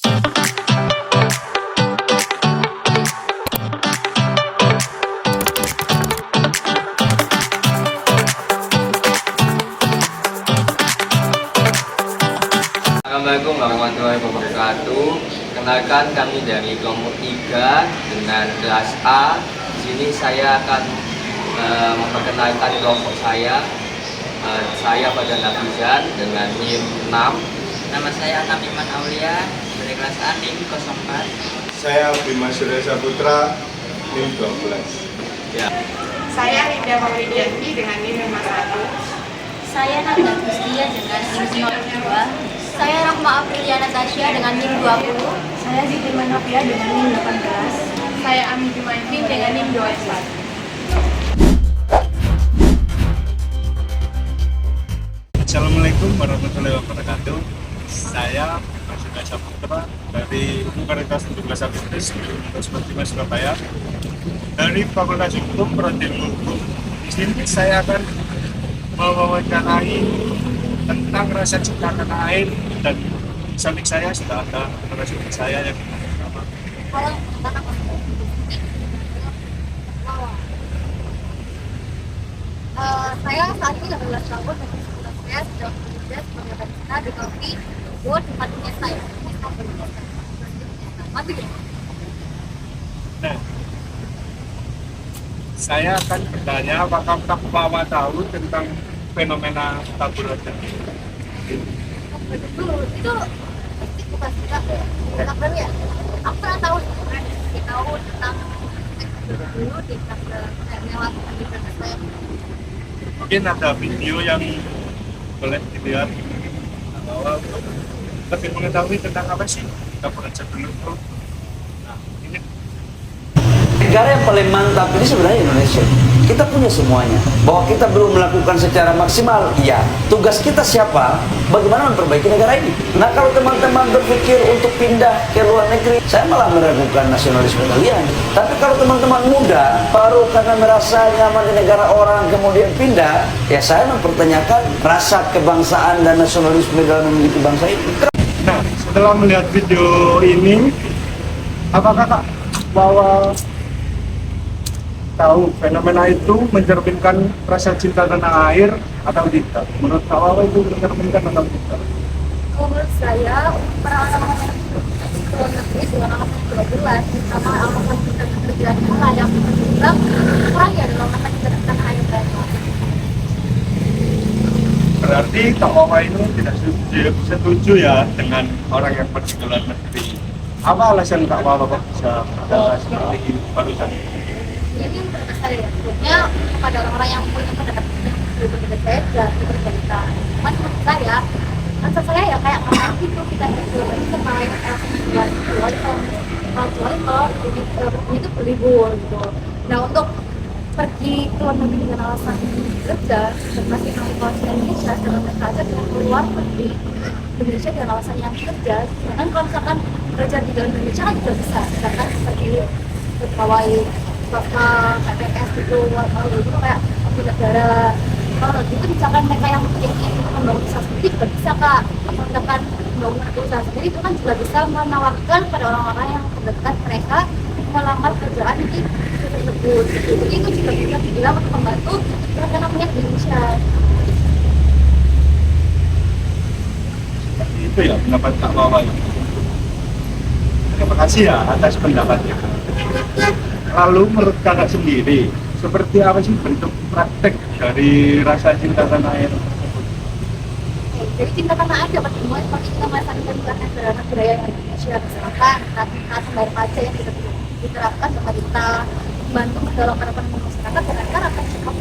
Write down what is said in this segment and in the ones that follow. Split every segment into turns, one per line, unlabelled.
Assalamualaikum warahmatullahi wabarakatuh. Kenalkan, kami dari kelompok 3 dengan kelas A. Di sini saya akan memperkenalkan kelompok saya. Saya Fajar Nafizan dengan NIM 6.
Nama saya Iman Aulia dari kelas A NIM 04.
Saya Bima Surya Saputra, NIM 12.
Ya.
Saya Linda Maulidianti dengan NIM 51.
Saya Nanda Gustia dengan NIM 02. Saya Rahma Aprilia Natasha dengan NIM 20.
Saya Siti Manapia dengan NIM 18.
Saya Ami Jumaiti dengan NIM 24.
Assalamualaikum warahmatullahi wabarakatuh. Saya Surya Saputra dari Universitas 17 Agustus Universitas 45 Surabaya dari Fakultas Hukum Prodi Hukum. Di sini saya akan mewawancarai tentang rasa cinta tanah air, dan samping saya sudah ada narasumber saya yang pertama.
Halo, saya saat ini 18 tahun dan kebetulan saya sudah bekerja sebagai barista di kopi buat tempatnya saya.
Nah, saya akan bertanya apakah Pak Wawa tahu tentang fenomena tabur raja?
Itu bukan kita Instagram ya. Aku pernah tahu tentang dulu di Instagram lewat di saya.
Mungkin ada video yang boleh dilihat bahwa lebih mengetahui tentang apa sih tabur raja dulu. Nah, ini
negara yang paling mantap ini sebenarnya Indonesia. Kita punya semuanya. Bahwa kita belum melakukan secara maksimal, iya. Tugas kita siapa? Bagaimana memperbaiki negara ini? Nah, kalau teman-teman berpikir untuk pindah ke luar negeri, saya malah meragukan nasionalisme kalian. Tapi kalau teman-teman muda, baru karena merasa nyaman di negara orang, kemudian pindah, ya saya mempertanyakan rasa kebangsaan dan nasionalisme dalam memiliki bangsa itu.
Nah, setelah melihat video ini, apakah Kak bahwa tahu fenomena itu mencerminkan rasa cinta tanah air atau tidak? Menurut Kak Wawa itu mencerminkan atau tidak?
Menurut saya, para orang-orang yang ke luar negeri dengan alasan 12, terutama alasan kita pekerjaan mulai yang bilang kurang ya dalam alasan kita tanah air mereka.
Berarti Kak Wawa ini tidak setuju ya dengan orang yang pergi ke luar negeri. Apa alasan Kak Wawa kok bisa berkata seperti ini barusan?
Jadi menurut saya sebetulnya kepada orang-orang yang punya pendapat berbeda saya sudah diperbolehkan. Cuman menurut saya, rasa saya ya kayak kemarin itu kita berlibur kemarin kecuali kalau itu berlibur gitu. Nah, untuk pergi ke luar negeri dengan alasan kerja dan masih mau di Indonesia, dengan saja dengan keluar pergi Indonesia dengan alasan yang kerja. Sedangkan kalau misalkan kerja di dalam Indonesia kan juga bisa, sedangkan seperti pegawai bapak KPS gitu, kalau gitu kayak abdi negara. Kalau gitu misalkan mereka yang ingin membangun usaha sendiri juga bisa Kak, misalkan membangun usaha sendiri itu kan juga bisa menawarkan pada orang-orang yang terdekat mereka melamar kerjaan di tersebut. Jadi itu juga bisa dibilang untuk membantu mereka namanya di Indonesia.
Itu ya pendapat Kak Wawa. Terima kasih ya atas pendapatnya. Lalu menurut Kakak sendiri, seperti apa sih bentuk praktek dari rasa cinta tanah air?
Jadi cinta tanah air dapat dimulai seperti kita merasakan negara budaya Indonesia, misalkan saat membayar pajak yang tidak diterapkan pemerintah, membantu mendorong perekonomian masyarakat dengan akan cukup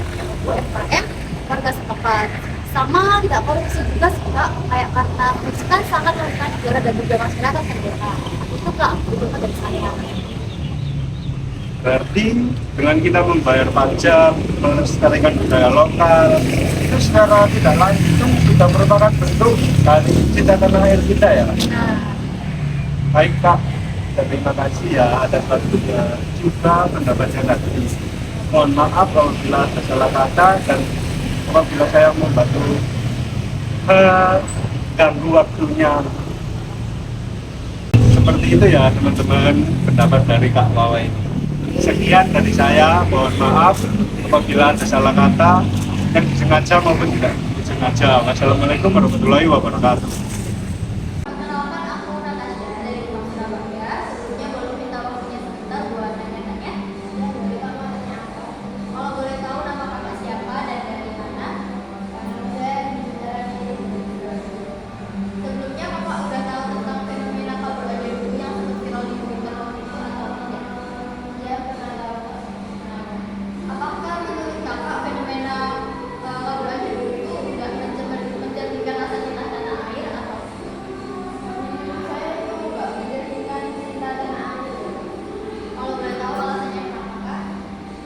UMKM warga setempat. Sama tidak korupsi juga sih Kak, kayak karena korupsi kan sangat merugikan negara dan juga masyarakat sendiri. Itu Kak, itu dari saya.
Berarti dengan kita membayar pajak, melestarikan budaya lokal, itu secara tidak langsung sudah merupakan bentuk dari cinta tanah air kita ya. Baik Kak, terima kasih ya atas waktunya juga pendapatnya tadi. Mohon maaf apabila ada salah kata dan apabila saya membantu ganggu waktunya. seperti itu ya teman-teman pendapat dari Kak Wawa ini. Sekian dari saya, mohon maaf apabila ada salah kata yang disengaja maupun tidak disengaja. Wassalamualaikum warahmatullahi wabarakatuh.
Perkenalkan, aku Natasha dari Kemang Surabaya. Sebelumnya boleh minta waktunya sebentar buat nanya-nanya. Ya, boleh kamu nanya apa? Kalau boleh tahu nama kakak siapa dan dari mana? Sebelumnya kakak udah tahu tentang fenomena kabur aja dulu yang sempat viral di Twitter waktu itu atau tidak? Ya, pernah tahu. Nah, apakah menurut kakak fenomena kabur aja dulu itu udah mencerminkan rasa cinta tanah air atau saya itu nggak menjadikan cinta tanah air. Kalau boleh tahu alasannya kenapa?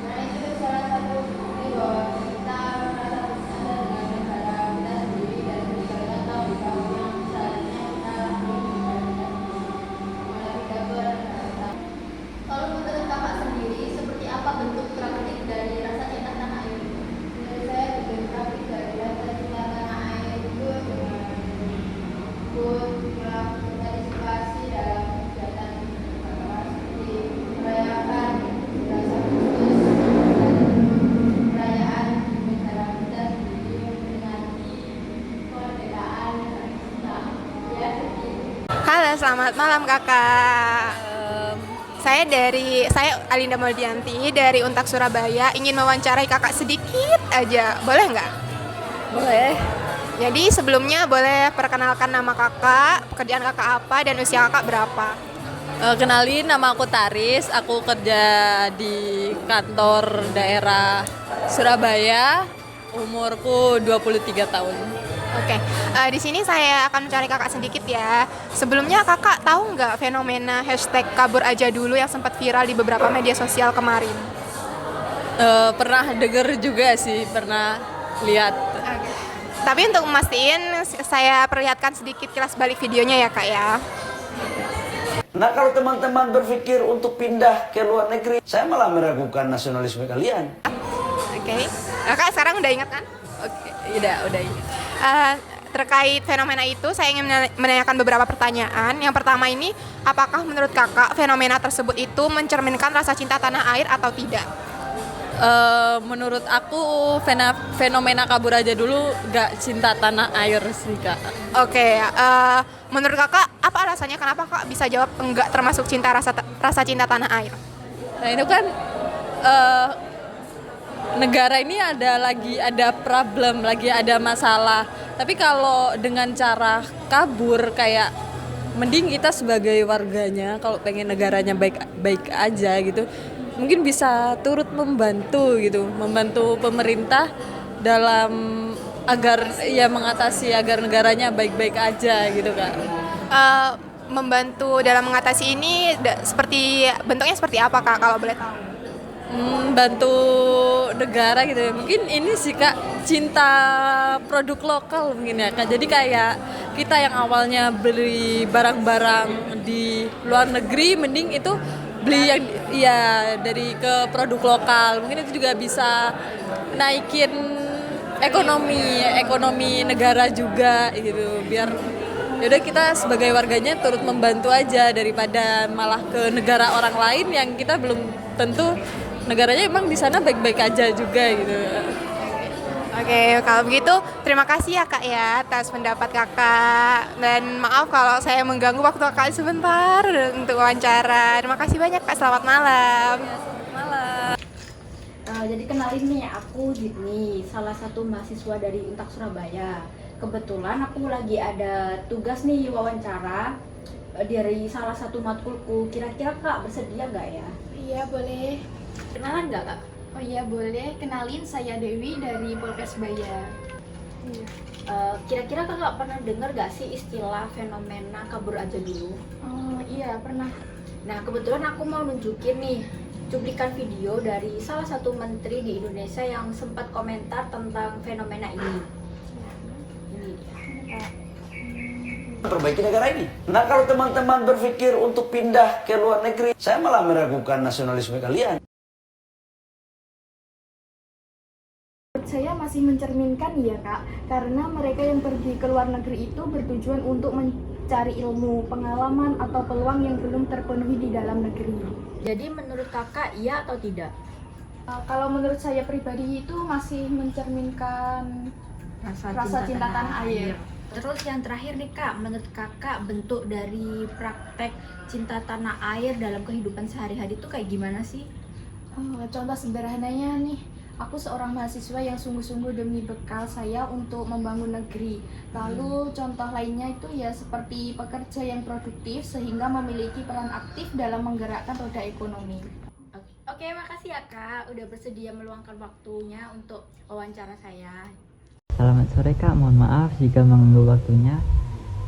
Karena itu salah satu bukti bahwa kita merasa bersandar dengan negara kita sendiri dan kita tahu bahwa yang seharusnya kita lakukan malah kita berharap. Kalau menurut kakak sendiri, seperti apa bentuk praktik dari rasa cinta tanah air? Menurut saya bentuk praktik dari rasa cinta tanah air itu dengan melakukan partisipasi dalam kegiatan seperti merayakan rasa khusus dan perayaan negara kita sendiri dengan kemerdekaan kita. Ya,
Halo, selamat malam kakak. Saya Alinda Moldianti dari Untak Surabaya, ingin mewawancarai kakak sedikit aja, boleh nggak?
Boleh.
Jadi sebelumnya boleh perkenalkan nama kakak, pekerjaan kakak apa, dan usia kakak berapa?
Kenalin, nama aku Taris. Aku kerja di kantor daerah Surabaya. Umurku 23 tahun.
Oke, di sini saya akan mencari kakak sedikit ya. Sebelumnya kakak tahu nggak fenomena hashtag kabur aja dulu yang sempat viral di beberapa media sosial kemarin?
Pernah denger juga sih, pernah lihat.
Oke. Tapi untuk memastikan, saya perlihatkan sedikit kilas balik videonya ya kak ya.
Nah, kalau teman-teman berpikir untuk pindah ke luar negeri, saya malah meragukan nasionalisme kalian.
Oke, kakak sekarang udah ingat kan?
Oke, udah ingat.
Terkait fenomena itu, saya ingin menanyakan beberapa pertanyaan. Yang pertama ini, apakah menurut kakak fenomena tersebut itu mencerminkan rasa cinta tanah air atau tidak?
Menurut aku fenomena kabur aja dulu gak cinta tanah air sih kak.
Oke, menurut kakak apa alasannya kenapa kak bisa jawab enggak termasuk rasa cinta tanah air?
Nah itu kan negara ini ada problem, lagi ada masalah. Tapi kalau dengan cara kabur kayak mending kita sebagai warganya kalau pengen negaranya baik aja gitu, mungkin bisa turut membantu pemerintah dalam agar ya mengatasi agar negaranya baik-baik aja gitu Kak.
Membantu dalam mengatasi ini bentuknya seperti apa kak kalau boleh tahu?
Bantu negara gitu ya. Mungkin ini sih Kak, cinta produk lokal mungkin ya Kak. Jadi kayak kita yang awalnya beli barang-barang di luar negeri, mending itu beli yang ya dari ke produk lokal. Mungkin itu juga bisa naikin ekonomi negara juga gitu, biar yaudah kita sebagai warganya turut membantu aja daripada malah ke negara orang lain yang kita belum tentu negaranya emang di sana baik-baik aja juga gitu.
Oke, kalau begitu terima kasih ya kak ya atas pendapat kakak, dan maaf kalau saya mengganggu waktu kakak sebentar untuk wawancara. Terima kasih banyak kak, selamat malam.
Jadi kenalin nih, aku Jitni, salah satu mahasiswa dari Untak Surabaya. Kebetulan aku lagi ada tugas nih wawancara dari salah satu matkulku. Kira-kira kak bersedia nggak ya?
Iya boleh.
Kenalan nggak kak?
Oh iya boleh. Kenalin, saya Dewi dari Polres Baya.
Kira-kira kakak pernah dengar nggak sih istilah fenomena kabur aja dulu?
Oh iya pernah.
Nah kebetulan aku mau nunjukin nih cuplikan video dari salah satu menteri di Indonesia yang sempat komentar tentang fenomena ini. Ini dia.
Perbaiki negara ini. Nah, kalau teman-teman berpikir untuk pindah ke luar negeri, saya malah meragukan nasionalisme kalian.
Saya masih mencerminkan ya kak, karena mereka yang pergi ke luar negeri itu bertujuan untuk
cari ilmu, pengalaman, atau peluang yang belum terpenuhi di dalam negeri.
Jadi menurut kakak iya atau tidak?
Kalau menurut saya pribadi itu masih mencerminkan rasa cinta tanah air.
Terus yang terakhir nih kak, menurut kakak bentuk dari praktek cinta tanah air dalam kehidupan sehari-hari itu kayak gimana sih?
Contoh sederhananya nih, aku seorang mahasiswa yang sungguh-sungguh demi bekal saya untuk membangun negeri. Lalu contoh lainnya itu ya seperti pekerja yang produktif sehingga memiliki peran aktif dalam menggerakkan roda ekonomi.
Oke, makasih ya kak udah bersedia meluangkan waktunya untuk wawancara saya.
Selamat sore kak, mohon maaf jika mengganggu waktunya.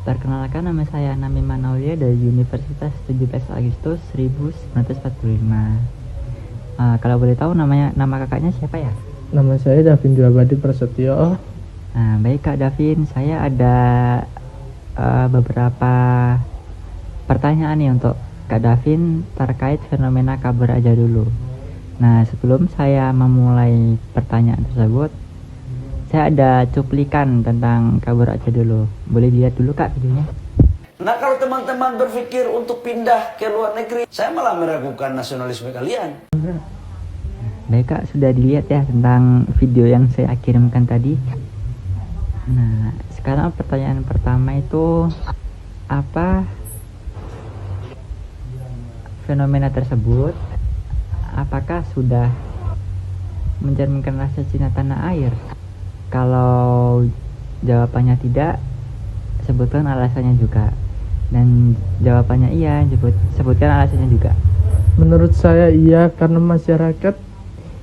Perkenalkan, nama saya Namiman Aulia dari Universitas 17 Agustus 1945. Kalau boleh tahu nama kakaknya siapa ya?
Nama saya Davin Dwiabadi Prasetyo.
Baik Kak Davin, saya ada beberapa pertanyaan nih untuk Kak Davin terkait fenomena kabur aja dulu. Nah, sebelum saya memulai pertanyaan tersebut, saya ada cuplikan tentang kabur aja dulu. Boleh dilihat dulu Kak videonya?
Nah, kalau teman-teman berpikir untuk pindah ke luar negeri, saya malah meragukan nasionalisme kalian.
Baik Kak, sudah dilihat ya tentang video yang saya kirimkan tadi. Nah, sekarang pertanyaan pertama itu, apa fenomena tersebut? Apakah sudah mencerminkan rasa cinta tanah air? Kalau jawabannya tidak, sebutkan alasannya juga. Dan jawabannya iya, sebutkan alasannya juga.
Menurut saya iya, karena masyarakat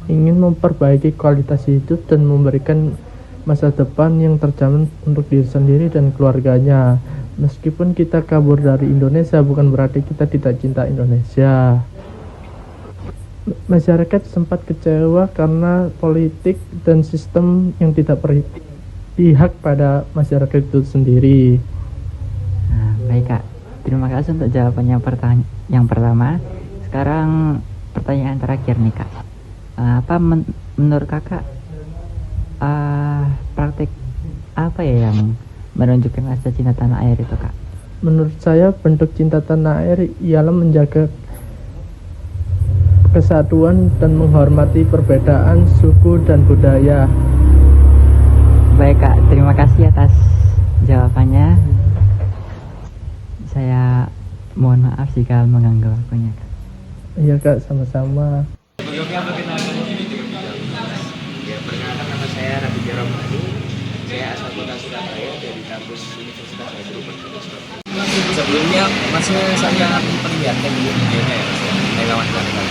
ingin memperbaiki kualitas hidup dan memberikan masa depan yang terjamin untuk diri sendiri dan keluarganya. Meskipun kita kabur dari Indonesia, bukan berarti kita tidak cinta Indonesia. Masyarakat sempat kecewa karena politik dan sistem yang tidak berpihak pada masyarakat itu sendiri.
Baik Kak, terima kasih untuk jawaban yang pertama. Sekarang pertanyaan terakhir nih Kak. Menurut kakak praktik apa ya yang menunjukkan rasa cinta tanah air itu Kak?
Menurut saya bentuk cinta tanah air ialah menjaga kesatuan dan menghormati perbedaan suku dan budaya.
Baik Kak, terima kasih atas jawabannya. Saya mohon maaf jika mengganggu waktunya Kak.
Iya Kak, sama-sama.
Sebelumnya perkenalkan diri terlebih dahulu. Ya, perkenalkan nama saya Rabi Jaromani. Saya asal kota Surabaya dari kampus Universitas Hairul. Sebelumnya masih saya memperlihatkan dulu videonya ya, relawan kalian.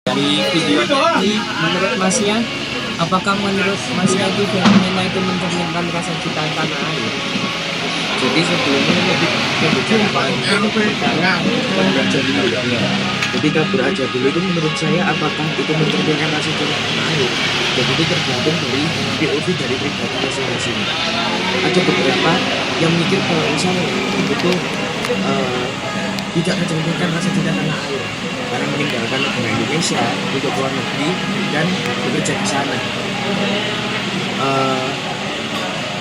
Dari video ini, menurut Masnya, apakah menurut Masnya itu fenomena itu mencerminkan rasa cinta tanah air? Jadi sebelumnya lebih jadi kabur aja dulu itu menurut saya apakah itu mencerminkan rasa cinta tanah air? Jadi itu tergantung dari POV dari pribadi masing-masing. Ada beberapa yang mikir kalau misalnya itu tidak mencerminkan rasa cinta tanah air karena meninggalkan negara Indonesia untuk keluar negeri dan bekerja di sana.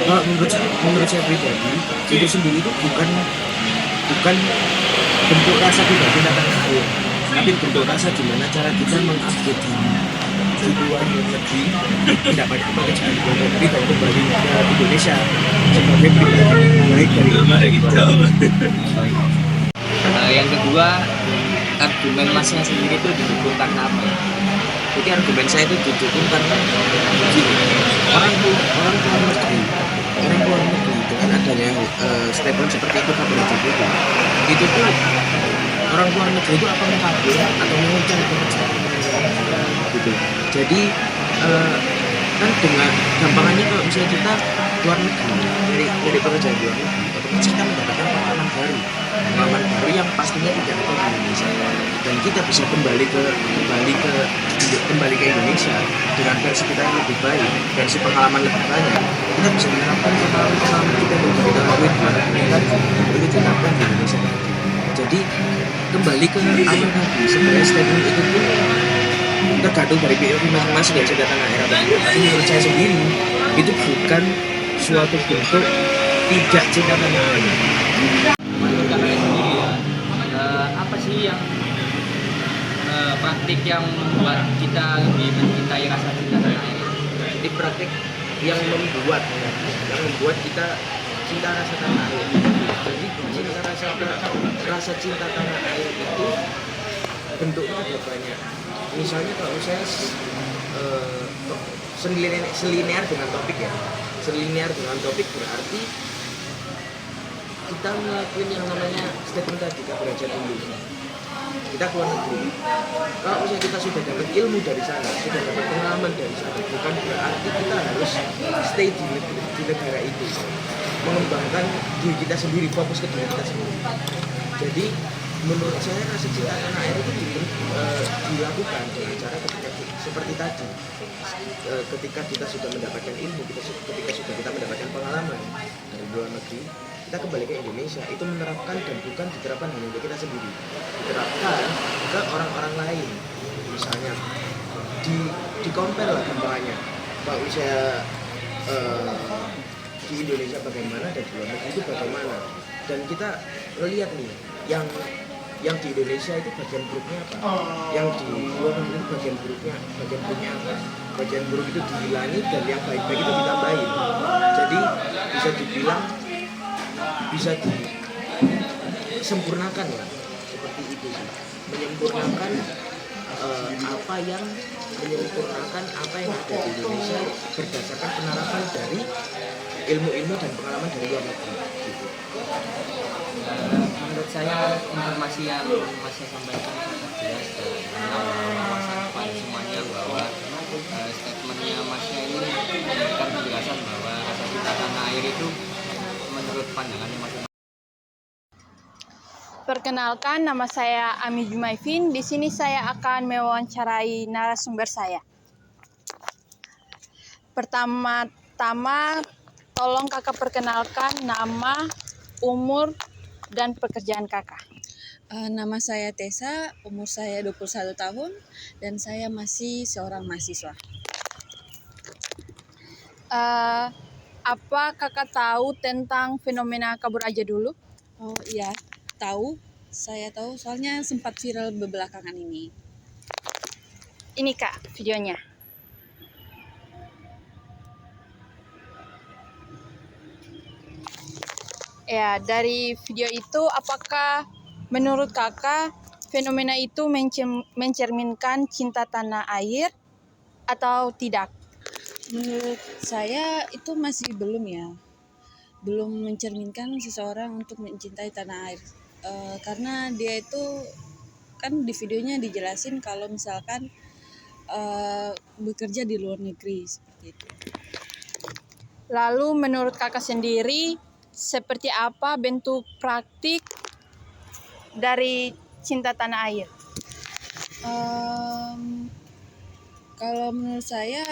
Kalau menurut saya pribadi itu sendiri itu bukan bentuk rasa tidak cinta tanah air, tapi bentuk rasa gimana cara kita mengupdate di luar negeri, tidak pada pekerjaan di luar negeri dan kembali ke Indonesia sebagai pribadi baik dari kita. Yang kedua, argumen Masnya sendiri itu didukung karena apa? Jadi argumen saya itu didukung karena begini, orang luar negeri dengan adanya statement seperti itu kabur aja dulu, itu tuh orang luar negeri itu apa mau kabur atau mau cari pekerjaan gitu. Jadi kan dengan gampangannya kalau misalnya kita luar negeri dari pekerjaan luar negeri, otomatis kita mendapatkan pengalaman baru yang pastinya tidak ada di Indonesia, dan kita bisa kembali ke Indonesia dengan versi kita yang lebih baik, versi pengalaman lebih banyak. Kita bisa menerapkan pengalaman kita yang kita lakuin di luar negeri kan itu diterapkan di Indonesia. Jadi kembali ke awal tadi, sebenarnya statement itu pun tergantung dari POV masing-masing yang sudah tanah air. Tapi menurut saya sendiri itu bukan
suatu bentuk tidak cinta tanah air.
Menurut kakak sendiri ya, apa sih yang praktik yang membuat kita lebih mencintai rasa cinta tanah air?
Jadi praktik yang membuat kita cinta rasa tanah air. Jadi rasa cinta tanah air itu bentuknya ada banyak. Misalnya kalau saya selinear dengan topik ya, selinear dengan topik berarti kita ngelakuin yang namanya statement tadi, kita belajar dulu, kita keluar negeri. Kalau misalnya kita sudah dapat ilmu dari sana, sudah dapat pengalaman dari sana, bukan berarti kita harus stay di negara itu, mengembangkan diri kita sendiri, fokus ke diri kita sendiri. Jadi menurut saya rasa cinta tanah air itu dilakukan dengan cara seperti tadi, ketika kita sudah mendapatkan ilmu, ketika sudah kita mendapatkan pengalaman dari luar negeri, kita kembali ke Indonesia, itu menerapkan dan bukan diterapkan hanya untuk kita sendiri, diterapkan ke orang-orang lain. Misalnya di compare lah gambarannya, kalau saya di Indonesia bagaimana dan di luar negeri itu bagaimana, dan kita lihat nih yang di Indonesia itu bagian buruknya apa, yang di luar negeri itu bagian buruknya apa. Bagian buruk itu dihilangi dan yang baik-baik itu ditambahin. Jadi bisa dibilang bisa disempurnakan ya, seperti itu sih, menyempurnakan apa yang ada di Indonesia berdasarkan penerapan dari ilmu-ilmu dan pengalaman dari luar negeri gitu.
Menurut saya informasi yang Mas sampaikan sangat jelas dan memastikan semuanya bahwa statementnya Masnya ini memberikan penjelasan bahwa rasa cinta tanah air itu menurut pandangannya masing-masing.
Perkenalkan, nama saya Ami Jumaivin. Di sini saya akan mewawancarai narasumber saya. Pertama-tama, tolong kakak perkenalkan nama, umur, dan pekerjaan kakak.
Nama saya Tessa, umur saya 21 tahun, dan saya masih seorang mahasiswa.
Apa kakak tahu tentang fenomena kabur aja dulu?
Oh iya, tahu. Saya tahu soalnya sempat viral belakangan ini.
Ini kak videonya. Ya, dari video itu apakah menurut kakak fenomena itu mencerminkan cinta tanah air atau tidak?
Menurut saya itu masih belum ya. Belum mencerminkan seseorang untuk mencintai tanah air. Karena dia itu kan di videonya dijelasin kalau misalkan bekerja di luar negeri seperti itu.
Lalu menurut kakak sendiri seperti apa bentuk praktik dari cinta tanah air?
Kalau menurut saya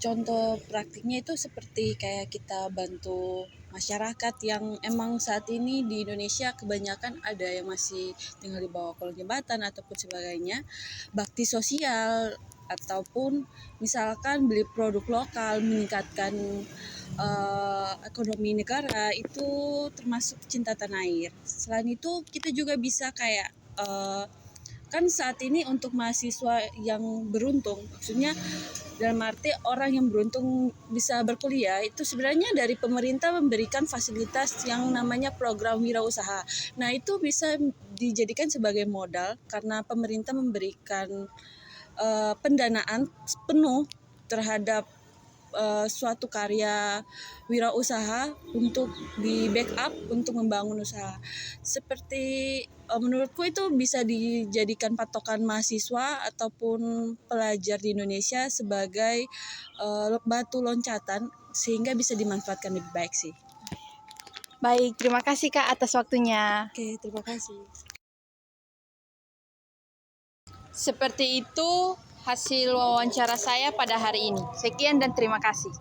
contoh praktiknya itu seperti kayak kita bantu masyarakat yang emang saat ini di Indonesia kebanyakan ada yang masih tinggal di bawah kolong jembatan ataupun sebagainya, bakti sosial ataupun misalkan beli produk lokal meningkatkan ekonomi negara, itu termasuk cinta tanah air. Selain itu kita juga bisa kayak kan saat ini untuk mahasiswa yang beruntung, maksudnya dalam arti orang yang beruntung bisa berkuliah, itu sebenarnya dari pemerintah memberikan fasilitas yang namanya program wirausaha. Nah itu bisa dijadikan sebagai modal karena pemerintah memberikan pendanaan penuh terhadap suatu karya wirausaha untuk di backup untuk membangun usaha. Seperti menurutku itu bisa dijadikan patokan mahasiswa ataupun pelajar di Indonesia sebagai batu loncatan sehingga bisa dimanfaatkan lebih baik sih.
Baik, terima kasih Kak atas waktunya.
Oke, terima kasih.
Seperti itu hasil wawancara saya pada hari ini. Sekian dan terima kasih.